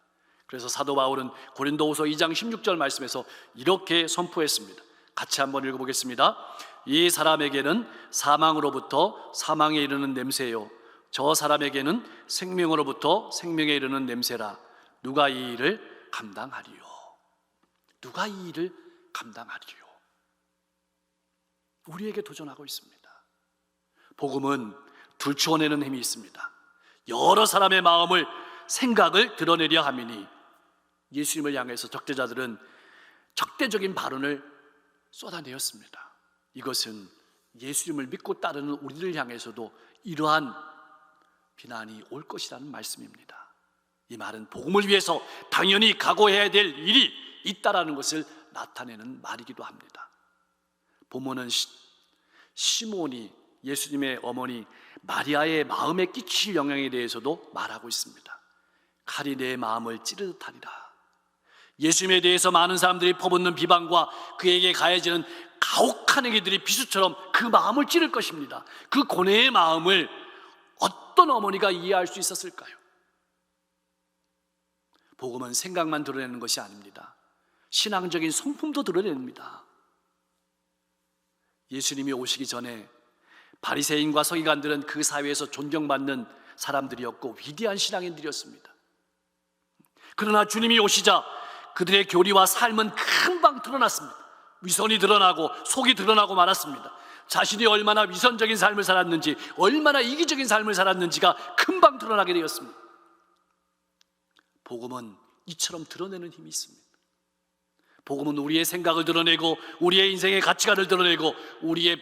그래서 사도 바울은 고린도후서 2장 16절 말씀에서 이렇게 선포했습니다. 같이 한번 읽어보겠습니다. 이 사람에게는 사망으로부터 사망에 이르는 냄새요, 저 사람에게는 생명으로부터 생명에 이르는 냄새라. 누가 이 일을 감당하리요? 누가 이 일을 감당하리요? 우리에게 도전하고 있습니다. 복음은 들추어내는 힘이 있습니다. 여러 사람의 마음을, 생각을 드러내려 함이니 예수님을 향해서 적대자들은 적대적인 발언을 쏟아내었습니다. 이것은 예수님을 믿고 따르는 우리를 향해서도 이러한 비난이 올 것이라는 말씀입니다. 이 말은 복음을 위해서 당연히 각오해야 될 일이 있다라는 것을 나타내는 말이기도 합니다. 본문은 시므온이 예수님의 어머니 마리아의 마음에 끼칠 영향에 대해서도 말하고 있습니다. 칼이 내 마음을 찌르듯 하리라. 예수님에 대해서 많은 사람들이 퍼붓는 비방과 그에게 가해지는 가혹한 얘기들이 비수처럼 그 마음을 찌를 것입니다. 그 고뇌의 마음을 어떤 어머니가 이해할 수 있었을까요? 복음은 생각만 드러내는 것이 아닙니다. 신앙적인 성품도 드러냅니다. 예수님이 오시기 전에 바리새인과 서기관들은 그 사회에서 존경받는 사람들이었고 위대한 신앙인들이었습니다. 그러나 주님이 오시자 그들의 교리와 삶은 금방 드러났습니다. 위선이 드러나고 속이 드러나고 말았습니다. 자신이 얼마나 위선적인 삶을 살았는지, 얼마나 이기적인 삶을 살았는지가 금방 드러나게 되었습니다. 복음은 이처럼 드러내는 힘이 있습니다. 복음은 우리의 생각을 드러내고 우리의 인생의 가치관을 드러내고 우리의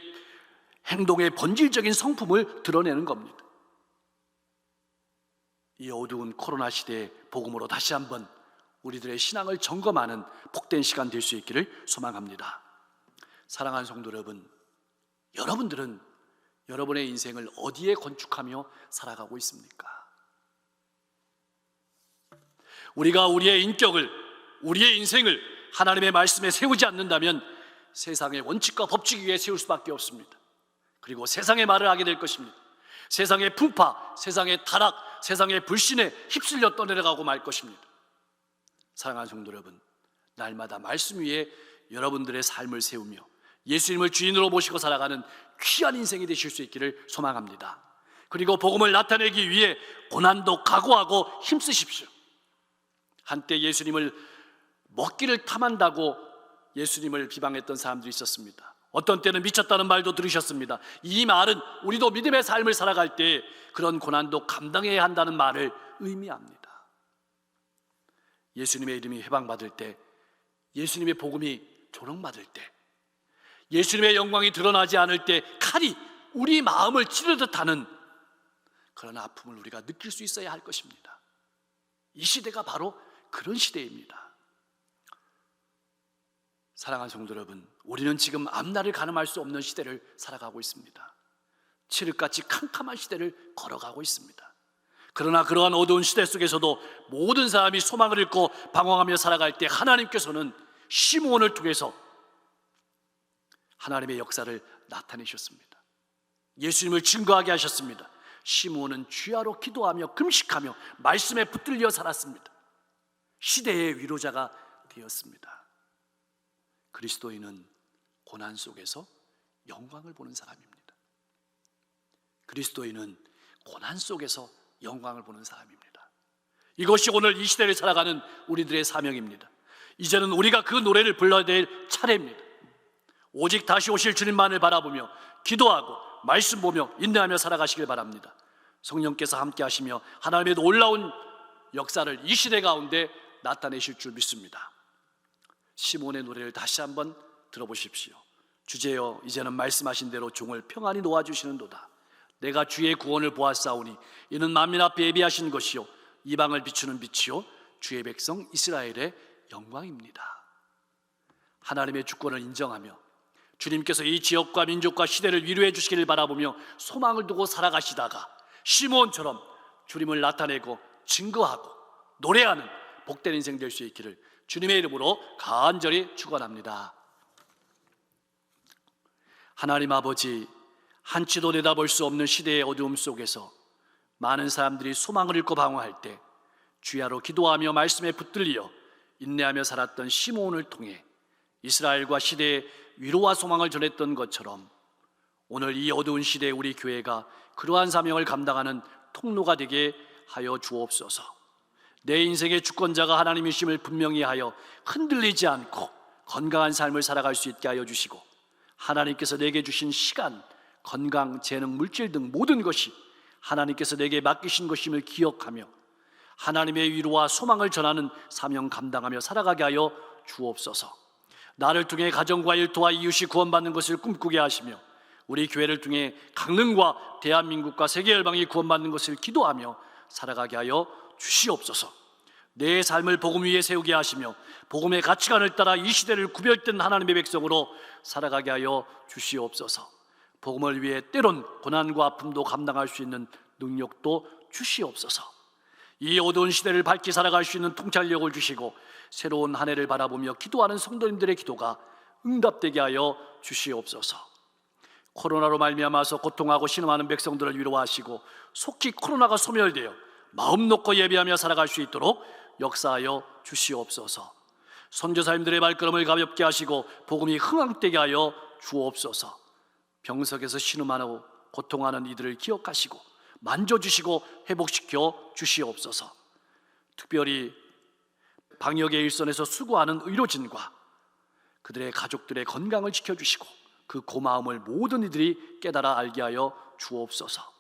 행동의 본질적인 성품을 드러내는 겁니다. 이 어두운 코로나 시대에 복음으로 다시 한번 우리들의 신앙을 점검하는 복된 시간 될 수 있기를 소망합니다. 사랑하는 성도 여러분, 여러분들은 여러분의 인생을 어디에 건축하며 살아가고 있습니까? 우리가 우리의 인격을, 우리의 인생을 하나님의 말씀에 세우지 않는다면 세상의 원칙과 법칙 위에 세울 수밖에 없습니다. 그리고 세상의 말을 하게 될 것입니다. 세상의 풍파, 세상의 타락, 세상의 불신에 휩쓸려 떠내려가고 말 것입니다. 사랑하는 성도 여러분, 날마다 말씀 위에 여러분들의 삶을 세우며 예수님을 주인으로 모시고 살아가는 귀한 인생이 되실 수 있기를 소망합니다. 그리고 복음을 나타내기 위해 고난도 각오하고 힘쓰십시오. 한때 예수님을 먹기를 탐한다고 예수님을 비방했던 사람들이 있었습니다. 어떤 때는 미쳤다는 말도 들으셨습니다. 이 말은 우리도 믿음의 삶을 살아갈 때 그런 고난도 감당해야 한다는 말을 의미합니다. 예수님의 이름이 회방받을 때, 예수님의 복음이 조롱받을 때, 예수님의 영광이 드러나지 않을 때 칼이 우리 마음을 찌르듯 하는 그런 아픔을 우리가 느낄 수 있어야 할 것입니다. 이 시대가 바로 그런 시대입니다. 사랑하는 성도 여러분, 우리는 지금 앞날을 가늠할 수 없는 시대를 살아가고 있습니다. 칠흑같이 캄캄한 시대를 걸어가고 있습니다. 그러나 그러한 어두운 시대 속에서도 모든 사람이 소망을 잃고 방황하며 살아갈 때 하나님께서는 시므온을 통해서 하나님의 역사를 나타내셨습니다. 예수님을 증거하게 하셨습니다. 시므온은 주야로 기도하며 금식하며 말씀에 붙들려 살았습니다. 시대의 위로자가 되었습니다. 그리스도인은 고난 속에서 영광을 보는 사람입니다. 그리스도인은 고난 속에서 영광을 보는 사람입니다. 이것이 오늘 이 시대를 살아가는 우리들의 사명입니다. 이제는 우리가 그 노래를 불러야 될 차례입니다. 오직 다시 오실 주님만을 바라보며 기도하고 말씀 보며 인내하며 살아가시길 바랍니다. 성령께서 함께 하시며 하나님의 놀라운 역사를 이 시대 가운데 나타내실 줄 믿습니다. 시몬의 노래를 다시 한번 들어보십시오. 주제여, 이제는 말씀하신 대로 종을 평안히 놓아주시는도다. 내가 주의 구원을 보았사오니 이는 만민 앞에 예비하신 것이요 이방을 비추는 빛이요 주의 백성 이스라엘의 영광입니다. 하나님의 주권을 인정하며 주님께서 이 지역과 민족과 시대를 위로해 주시기를 바라보며 소망을 두고 살아가시다가 시므온처럼 주님을 나타내고 증거하고 노래하는 복된 인생 될 수 있기를 주님의 이름으로 간절히 축원합니다. 하나님 아버지, 한치도 내다볼 수 없는 시대의 어두움 속에서 많은 사람들이 소망을 잃고 방황할 때 주야로 기도하며 말씀에 붙들려 인내하며 살았던 시므온을 통해 이스라엘과 시대의 위로와 소망을 전했던 것처럼 오늘 이 어두운 시대에 우리 교회가 그러한 사명을 감당하는 통로가 되게 하여 주옵소서. 내 인생의 주권자가 하나님이심을 분명히 하여 흔들리지 않고 건강한 삶을 살아갈 수 있게 하여 주시고, 하나님께서 내게 주신 시간, 건강, 재능, 물질 등 모든 것이 하나님께서 내게 맡기신 것임을 기억하며 하나님의 위로와 소망을 전하는 사명 감당하며 살아가게 하여 주옵소서. 나를 통해 가정과 일터와 이웃이 구원받는 것을 꿈꾸게 하시며 우리 교회를 통해 강릉과 대한민국과 세계 열방이 구원받는 것을 기도하며 살아가게 하여 주시옵소서. 내 삶을 복음 위에 세우게 하시며 복음의 가치관을 따라 이 시대를 구별된 하나님의 백성으로 살아가게 하여 주시옵소서. 복음을 위해 때론 고난과 아픔도 감당할 수 있는 능력도 주시옵소서. 이 어두운 시대를 밝게 살아갈 수 있는 통찰력을 주시고 새로운 한 해를 바라보며 기도하는 성도님들의 기도가 응답되게 하여 주시옵소서. 코로나로 말미암아서 고통하고 신음하는 백성들을 위로하시고 속히 코로나가 소멸되어 마음 놓고 예배하며 살아갈 수 있도록 역사하여 주시옵소서. 선교사님들의 발걸음을 가볍게 하시고 복음이 흥황되게 하여 주옵소서. 병석에서 신음하고 고통하는 이들을 기억하시고 만져주시고 회복시켜 주시옵소서. 특별히 방역의 일선에서 수고하는 의료진과 그들의 가족들의 건강을 지켜주시고 그 고마움을 모든 이들이 깨달아 알게 하여 주옵소서.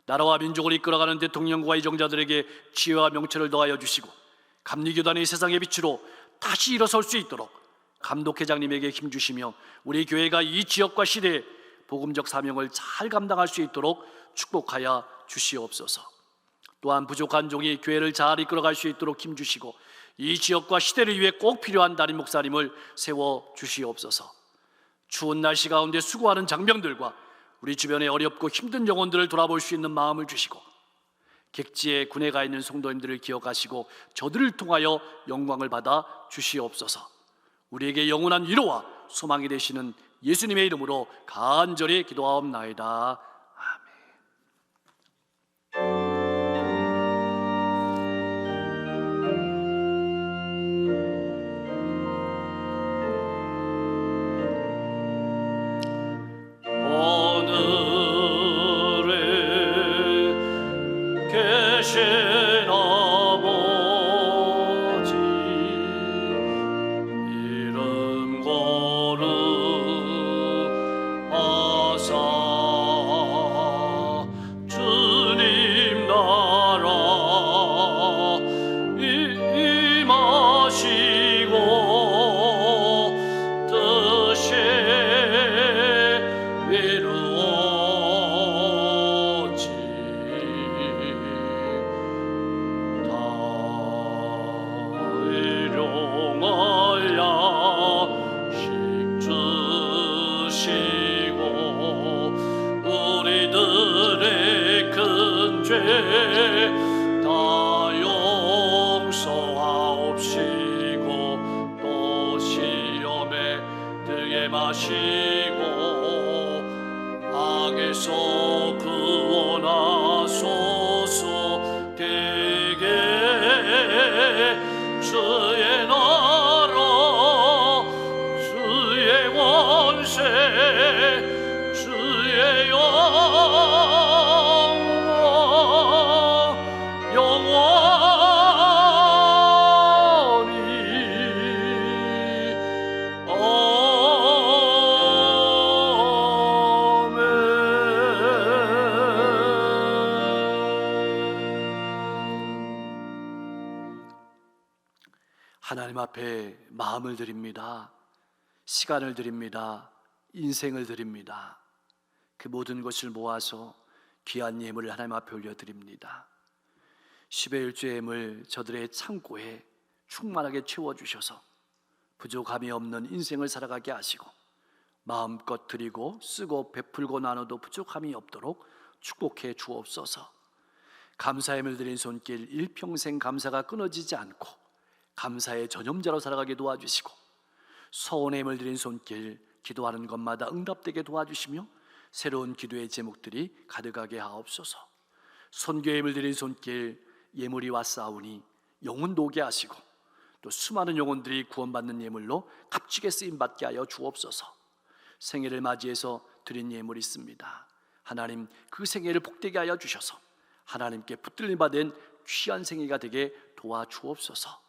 나라와 민족을 이끌어가는 대통령과 이정자들에게 지혜와 명철을 더하여 주시고 감리교단의 세상의 빛으로 다시 일어설 수 있도록 감독회장님에게 힘주시며 우리 교회가 이 지역과 시대에 복음적 사명을 잘 감당할 수 있도록 축복하여 주시옵소서. 또한 부족한 종이 교회를 잘 이끌어갈 수 있도록 힘주시고 이 지역과 시대를 위해 꼭 필요한 담임 목사님을 세워 주시옵소서. 추운 날씨 가운데 수고하는 장병들과 우리 주변의 어렵고 힘든 영혼들을 돌아볼 수 있는 마음을 주시고 객지에 군에 가 있는 성도님들을 기억하시고 저들을 통하여 영광을 받아 주시옵소서. 우리에게 영원한 위로와 소망이 되시는 예수님의 이름으로 간절히 기도하옵나이다. 하늘에 계신 아버지 이름 거룩하사 주님 나라 임하시고 뜻이 이루어지 다 일용할 양식 주시고 우리들의 큰 죄 다 용서하옵시고 또 시험에 들게 마시고 악에서 구원하소서. 되게 주의 나라 주의 원세 주의 영원 영원히 하나님 앞에 마음을 드립니다. 시간을 드립니다. 인생을 드립니다. 그 모든 것을 모아서 귀한 예물을 하나님 앞에 올려드립니다. 10의 1조 예물 저들의 창고에 충만하게 채워주셔서 부족함이 없는 인생을 살아가게 하시고 마음껏 드리고 쓰고 베풀고 나눠도 부족함이 없도록 축복해 주옵소서. 감사의 예물 드린 손길 일평생 감사가 끊어지지 않고 감사의 전염자로 살아가게 도와주시고 서원의 예물 드린 손길 기도하는 것마다 응답되게 도와주시며 새로운 기도의 제목들이 가득하게 하옵소서. 선교의 예물 드린 손길 예물이 왔사오니 영혼도 오게 하시고 또 수많은 영혼들이 구원받는 예물로 값지게 쓰임받게 하여 주옵소서. 생애를 맞이해서 드린 예물이 있습니다. 하나님 그 생애를 복되게 하여 주셔서 하나님께 붙들림 받은 귀한 생애가 되게 도와주옵소서.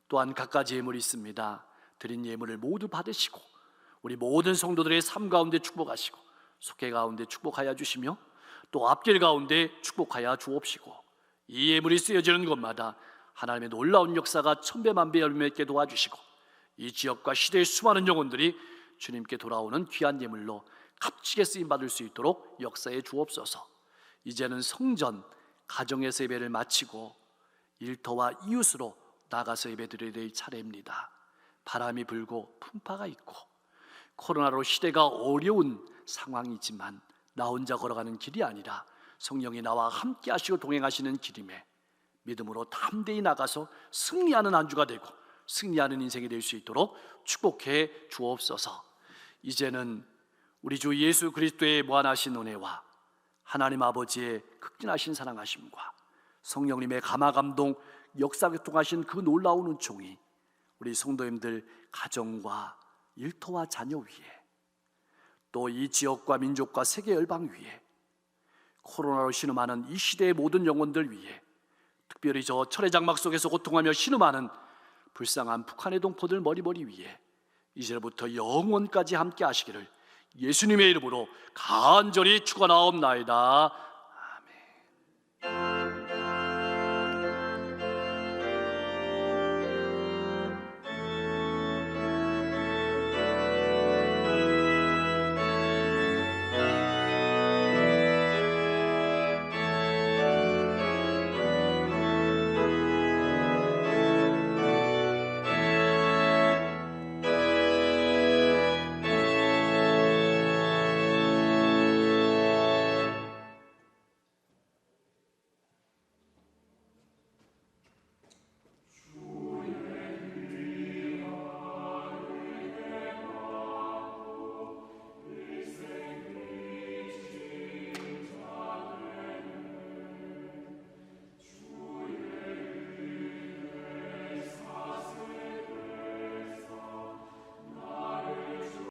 또한 갖가지 예물이 있습니다. 드린 예물을 모두 받으시고 우리 모든 성도들의 삶 가운데 축복하시고 속회 가운데 축복하여 주시며 또 앞길 가운데 축복하여 주옵시고 이 예물이 쓰여지는 곳마다 하나님의 놀라운 역사가 천배만배 열매맺게 도와주시고 이 지역과 시대의 수많은 영혼들이 주님께 돌아오는 귀한 예물로 값지게 쓰임받을 수 있도록 역사해 주옵소서. 이제는 성전, 가정에서 예배를 마치고 일터와 이웃으로 나가서 예배드려야 될 차례입니다. 바람이 불고 풍파가 있고 코로나로 시대가 어려운 상황이지만 나 혼자 걸어가는 길이 아니라 성령이 나와 함께 하시고 동행하시는 길임에 믿음으로 담대히 나가서 승리하는 안주가 되고 승리하는 인생이 될 수 있도록 축복해 주옵소서. 이제는 우리 주 예수 그리스도의 무한하신 은혜와 하나님 아버지의 극진하신 사랑하심과 성령님의 감화감동 역사교통하신 그 놀라운 은총이 우리 성도님들 가정과 일터와 자녀 위에 또 이 지역과 민족과 세계 열방 위에 코로나로 신음하는 이 시대의 모든 영혼들 위에 특별히 저 철의 장막 속에서 고통하며 신음하는 불쌍한 북한의 동포들 머리머리 위에 이제부터 영원까지 함께 하시기를 예수님의 이름으로 간절히 축원하옵나이다.